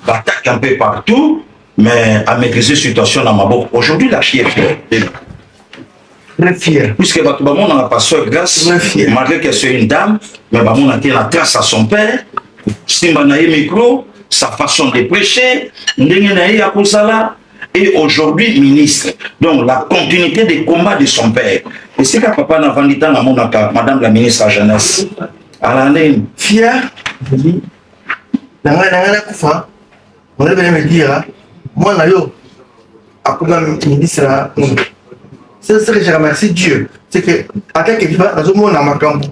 battaque un peu partout mais à maîtriser situation na maboko aujourd'hui la fière très fier puisque bato bamonaka pasteur Grace malgré que c'est une dame mais bamonaki la trace à son père simba na ye micro sa façon de prêcher ndenge na ye ya kosala et aujourd'hui ministre donc la continuité des combats de son père et c'est que papa navandi ntango amonaka madame la ministre à jeunesse ala ndeni fier nanga nakufa on venu me dire moi na yo akoma ministre c'est ce que je remercie Dieu c'est que en tant que vivant nazomona makambo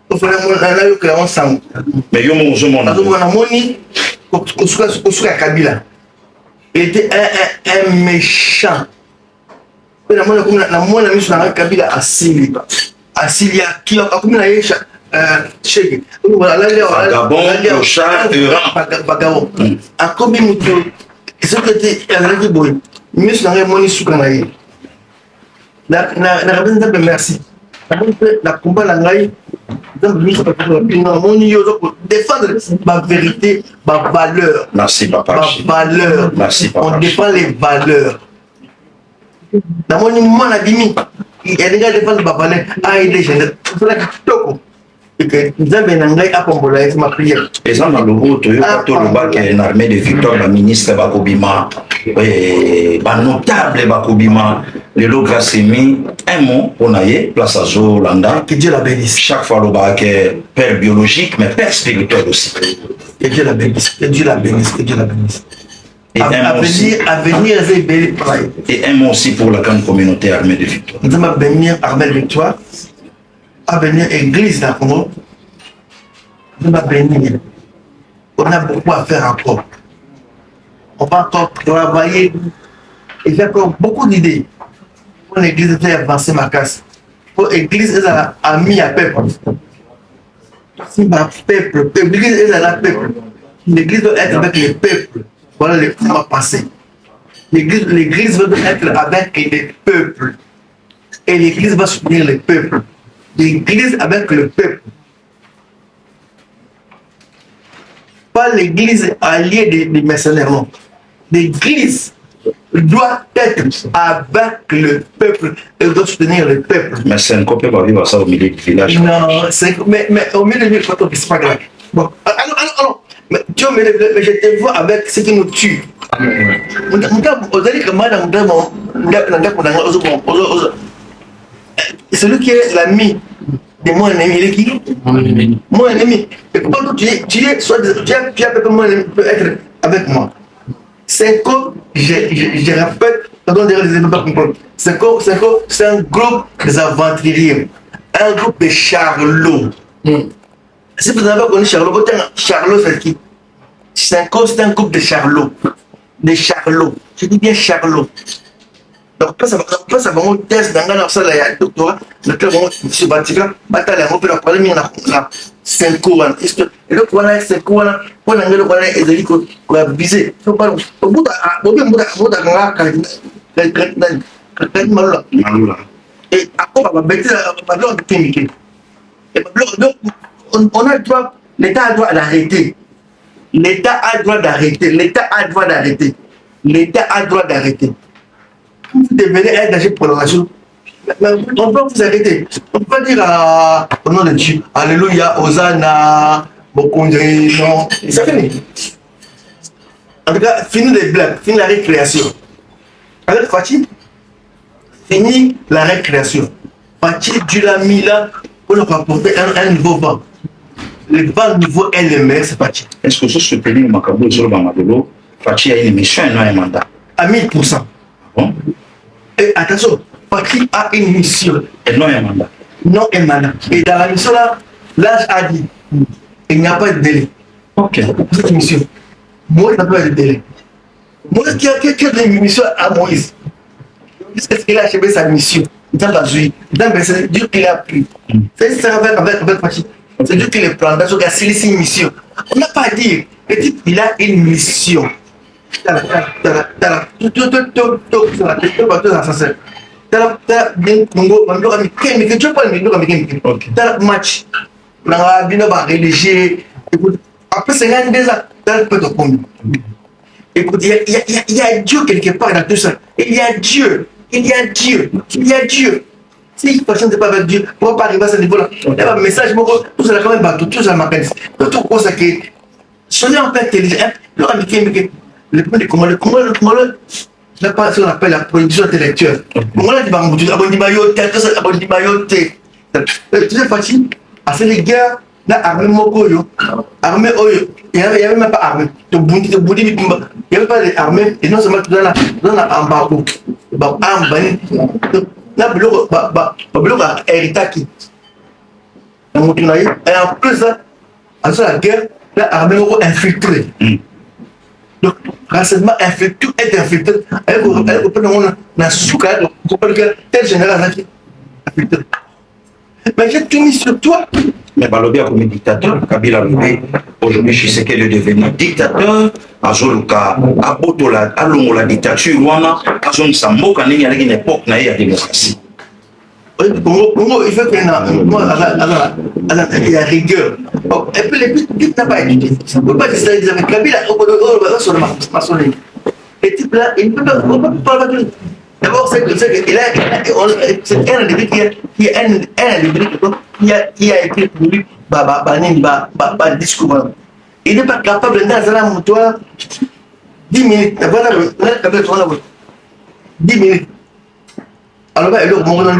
ofana yo kela ensemble mais yo mo ozomona moni kosuka ya Kabila il était un méchant na mona miso na Kabila asili aki akomi na ye cheke bagabo akomi moto soki ete azalaki boye miso na ngai moni suka na ye narabi nzambe merci namoni mpe na komba na ngai nzambe miso namoni yo oza kodéfendre bavérité bavaleur merci papa bavaleur merci papa on défend les valeurs namoni mwana bimi elingi adéfendre bavaleur aide gendre osalaki kitoko eke nzambe na ngai apombola ye ma prière eza na lobo toyoka tolobaki na armée de victoire baministre bakobima banotable bakobima lelo Grace-Aimée un mot mpona ye place azolanda que Dieu la bénisse chaque fois alobaka père biologique mais père spirituel aussi que Dieu la bénisse que Dieu la bénisse que Dieu la bénisse et un mot aussi pour la grande communauté armée de victoire nous allons bénir armée de victoire à venir église dans le Congo. On va bénir. On a beaucoup à faire encore. On va encore travailler et faire encore beaucoup d'idées pour l'église de faire avancer ma casse. Pour l'église est amie à peuple. Si ma peuple, l'église est la peuple. L'église doit être avec le peuple. Voilà le temps à passer. L'église doit être avec les peuples. Et l'église va soutenir les peuples. L'église avec le peuple. Pas l'église alliée des mercenaires, non. L'église doit être avec le peuple et doit soutenir le peuple. Mais c'est un copain qui va vivre ça au milieu du village. Non, mais au milieu du village, c'est pas grave. Bon, alors. Mais tu vois, mais je te vois avec ce qui nous tue. Celui qui est l'ami de mon ennemi, il est qui? Mon ennemi. Et pourquoi tu es soit tu as mon ennemi peut être avec moi. C'est comme, je répète, c'est un groupe des aventuriers, un groupe de charlots. Si vous n'avez pas connu Charlot, Charlot c'est qui? C'est un groupe de charlots. Des charlots. Je dis bien charlots. Donc, ça va un test dans la salle de doctorat, lequel se bâtira, bataille à la problème, il y a 5 cours. Et donc, voilà, 5 cours, pour l'anglais, voilà, et les gens qui ont visé. Au bout et après, on va mettre on a le droit, l'État a le droit d'arrêter. L'État a le droit d'arrêter. L'État a le droit d'arrêter. L'État a le droit d'arrêter. Vous devenez un danger pour la nation. On peut vous arrêter. On peut pas dire au nom de Dieu, Alléluia, Hosanna, Bokondri, non. C'est fini. En tout cas, fini les blagues, fini la récréation. Avec Fatih, fini la récréation. Fatih, Dieu l'a mis là pour nous apporter un nouveau vent. le bas niveau est le meilleur, c'est Fachi. Est-ce que vous soutenez Makabo sur le Bamadolo? Fachi a une émission et non un mandat. À 1000%. Bon. Et attention, Fachi a une mission. Et non un mandat. Non un mandat. Et dans la mission là, l'âge a dit, il n'y a pas de délai. Ok. Pour cette mission. Moïse n'a pas de délai. Moïse qui a une mission à Moïse. Est-ce qu'il a achevé sa mission? Dans la vie. C'est Dieu qui l'a pris. C'est ça avec Fachi. C'est Dieu qui le prend. Parce qu'il a scellé une mission. On n'a pas à dire. Le type, il a une mission. Match. Après 52 ans, écoute, il y a Dieu quelque part dans tout ça. Il y a Dieu. Il y a Dieu. Il y a Dieu. Si il ne pas avec Dieu, pour ne pas arriver à ce niveau-là, il y a un message, tout ça, quand même, tout ça, ma peine. Tout ça, que soyez un peu intelligent. Le point de comment le je pas ce qu'on appelle la production intellectuelle. Comment là, tu vas me dire, tu sais, facile, à ces gars, là, armée Mokoyo, armée Oyo, il n'y avait même pas armée. Il n'y avait pas d'armée, et non seulement tout dans la embargo. Là, le héritaki. Et en plus, à la guerre, l'armée est infiltrée. Donc, renseignement infiltré est infiltré. Elle peut nous souka, tel général infiltré. Mais j'ai tout mis sur toi. Mais Balobi a comme dictateur, Kabila Loubé, aujourd'hui Tshisekedi est devenu dictateur, Azoluka, Abotola, Alongo la dictature, Rwanda, Azon Samboka, il y a une époque, il y a démocratie. Congo, il faut qu'il y ait la rigueur. Et puis les petits n'ont pas étudié. On ne peut pas dire avec Kabila, sur le maçonnerie. Et type là, il ne peut pas parler de. D'abord, c'est un individu qui a écrit pour lui un discours. Il n'est pas capable de dans un moutoir 10 minutes. Voilà, 10 minutes. Alors, on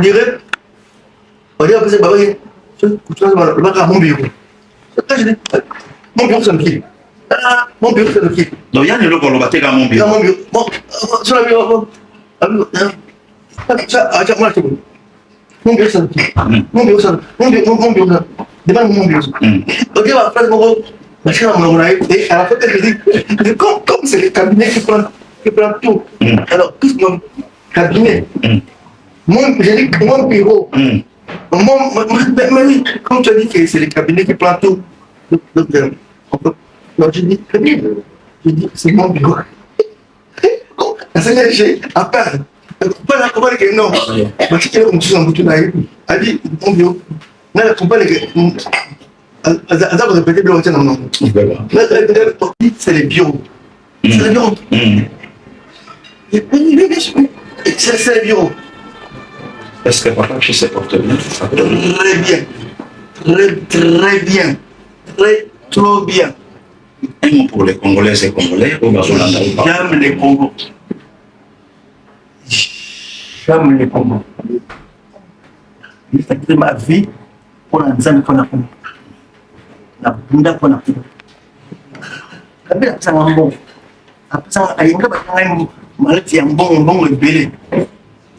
dirait, on dirait que c'est mon bureau. Mon bureau, c'est le pied. Mon bureau, c'est le pied. Donc, il y a un logo qui est mon bureau. Mon bureau. Bon, sur le bureau. Mon bureau, c'est le pied. Mon bureau, c'est mon bureau. Demande mon bureau. Ok, ma phrase, mon bureau. Et à la fin, elle dit, comme c'est le cabinet qui prend tout. Alors, tout mon cabinet. J'ai dit mon bureau. Mais oui, comme tu as dit que c'est le cabinet qui prend tout. Donc, j'ai dit, c'est mon bureau. J'ai à part. Pas la compagnie que non. Mais si tu es comme tu es en elle dit, mon bureau. Là, la compagnie que. Elle a répété, non. C'est les bureaux. C'est les bureaux. C'est les bureaux. Est-ce que papa, je sais porter bien? Très bien. Très bien. Trop bien. Un mot pour les Congolais et Congolais. J'aime les Congos. J'aime les Congos. J'ai fait ma vie pour la zone pour la Congo. La bunda pour la Congo. Tapi tak pasang ngambong. Tak pasang ayam ke pasang malet yang bong lebih.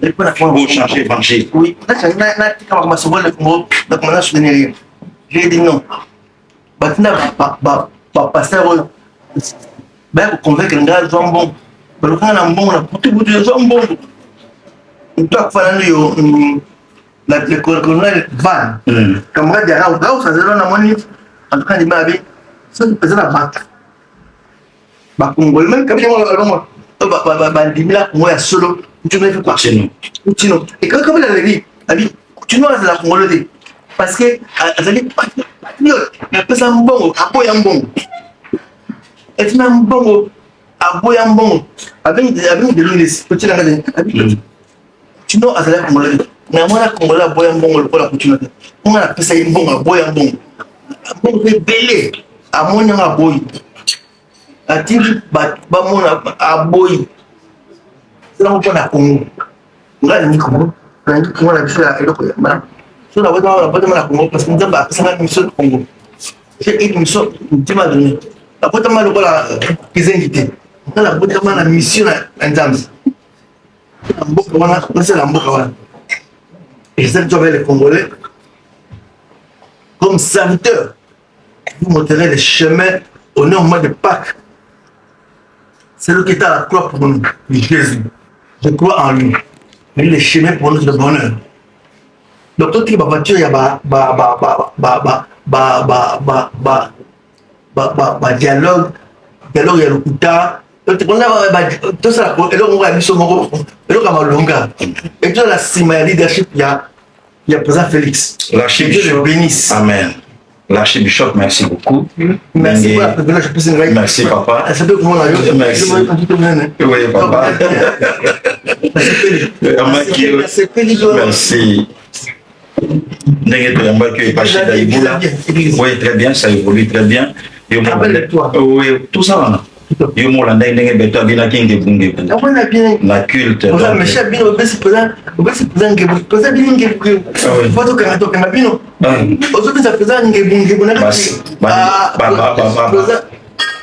Daripada nak Pour changer, changer. Oui, nak kalau masuk bola Congo, tak mana sudah ni. J'ai dit non. Maintenant, pasteur, ben pour convaincre un gars jambon. Parce que quand on a un bon, on a beaucoup de jambon. On doit faire le colonel Van. Camarade Yara, ça c'est là mon livre. En tout cas, il m'a dit, ça c'est la batte. Bah, Congolais, même quand il m'a dit, moi, solo, tu ne fais pas. Continue. Et quand il a dit, tu ne vas pas la Congolais. Parce que, il y a pas un bon, un bon. Et tu as un bon, un bon. Avec des lunettes, petit la tu n'as pas la Congolais. Mais moi, la Congolais, un bon, pour la couture. On a appelé ça un bon, un bon. Un bon rebelle. À mon nom, à boy. À dire, mon à boy. C'est là où on a Congo. On a le Congo. On a le Congo. Sur la voie de la Congo, parce que nous avons la mission de Congo. j'ai une mission tu m'as donné la boîte mal voilà qu'ils invités la boîte mal la mission en Zambie la boîte voilà c'est la boîte voilà et c'est tu les Congolais comme serviteur vous montrerez les chemins au nom de Pâques. C'est lui qui est à la croix pour nous, Jésus. Je crois en lui. Il est le chemin pour notre bonheur. Donc, tout qui va voiture, il y a dialogue, il y a le couta. Tout ça, et là, on va aller sur mon et là, on va longa. Et tout la cima, leadership, il y a président Félix. L'archibishop bénisse. Amen. L'archibishop, merci beaucoup. Merci pour la privilège. Merci, papa. Merci. Oui, papa. Merci. Oui, très bien, ça évolue très bien. Oui, tout ça, là. Yo mo landa ndenge beto abina kinge bunge na culte mais chef bino besi présent ngebu présent binge photo kanato kana bino ozobi za présent ngebu na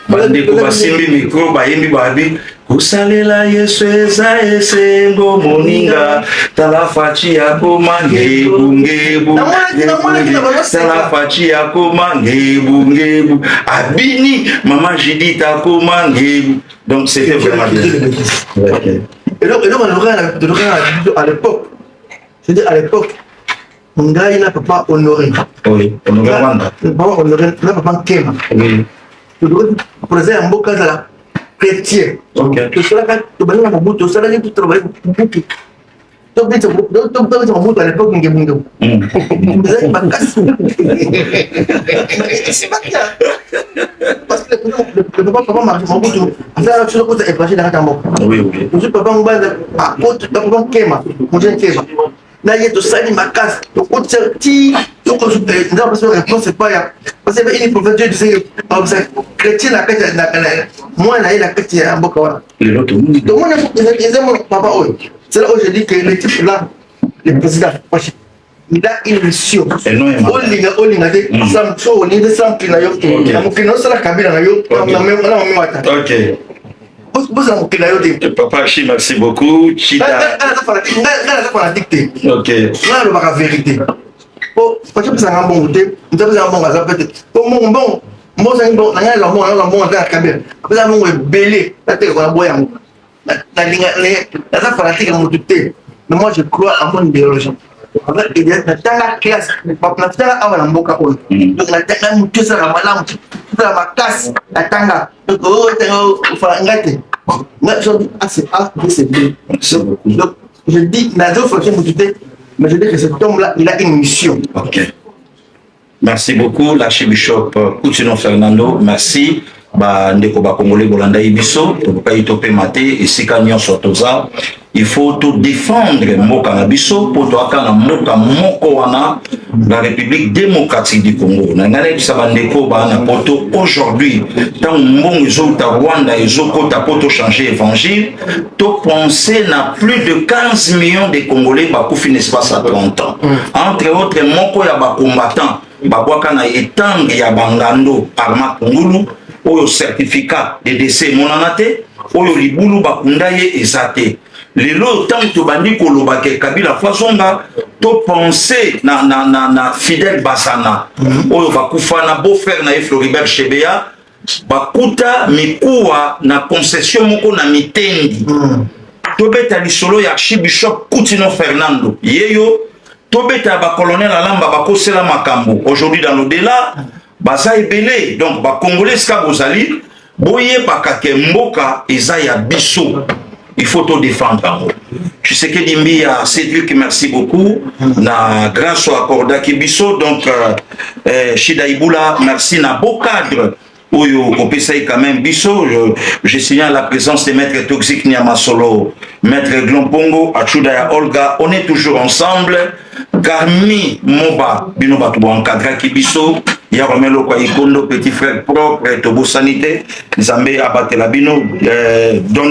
bandi ko basimbi micro bayimbi babi kusalela Yesu eza esengo moninga talafachi yako mangebu talafachi yako mangebu abini mama Judith ako mangebu. Donc c'était vraiment bien. Et donc à l'époque, je dis à l'époque, mon gars il n'a pas honoré. Oui, honoré Rwanda. Pas honoré, il n'a pas Kema. Oui. Pour les amboka la chrétien. OK. Que cela quand tu vas dans mon cela tu travailles beaucoup. Donc à l'époque ngebu. Vous êtes pas casse. C'est pas clair. Parce que le papa marche mon bout. Affaire la chose côté est passé dans la cambo. Oui. Je papa mba à côté papa Kema. Mon jeune Kema. Là il y a tout ça il m'a casse. Donc on sorti donc on n'a pas réponse c'est pas parce que il prophète Dieu disait chrétien la moi là il a chrétien en boka. L'autre. Donc moi ils aiment papa eux. C'est là où je dis que le type là, le président, il a une mission. Olinga de Sam so ni de Sam kinayo. Amukino sala kabila nayo. OK. Papa Chi, merci beaucoup. Chita. OK. Là le la vérité. Oh, parce que ça un bon côté, nous avons un bon hasard peut-être. Bon moi c'est bon, là la bon dans kabila. Après ça mon belé, la tête va boire. Mais moi je crois en mon idéologie. Il y a dans la classe, pas dans la mboka on. Donc la tanga mutu ça la malamu, la makas, la tanga. Donc faut ngate. Moi je dis c'est bien. Donc je dis la deux fois que mais je dis que cet homme là il a une mission. OK. Merci beaucoup l'archibishop Coutinho Fernando, merci. Ndeko ba Congolais bolanda ibiso to pa itope maté et sika nyonso toza il faut tout défendre mboka na biso pour to akana mboka moko wana la République démocratique du Congo na ngane bisaba ndeko ba na poto aujourd'hui tant mbongo ezota Rwanda ezokota poto changer évangile to penser na plus de 15 millions de Congolais ba kufi espace à 30 ans entre autres moko ya ba combattants ba bwaka na etangi ya bangando arma Kongulu oyo certificat de décès monanate oyo libulu bakunda ye ezate lelo tant to bandi koloba ke Kabila Fasonga to penser na Fidel Basana oyo bakufa na beau-frère na Floribert Chebeya bakuta mikuwa na concession moko na mitendi to beta lisolo ya archibishop Coutinho Fernando yeyo to beta ba colonel Alamba bakosela makambo aujourd'hui dans l'au-delà baza ebele donc ba congolais ska bozali boye bakake mboka eza ya biso il faut tout défendre. Tu sais que Dimbi a Cédric, merci beaucoup na grâce au accorda ki biso donc Shida Ibula merci na beau cadre Oyo Kopesai quand même biso je signale la présence de maître Toxic Niamasolo, maître Glompongo, Achudaya Olga, on est toujours ensemble. Garmi Moba Binoba Tubo encadra Kibiso, Yaromelo Kwa Ikondo, petit frère propre, Tobo Sanité, Zambé Abatela Bino, donner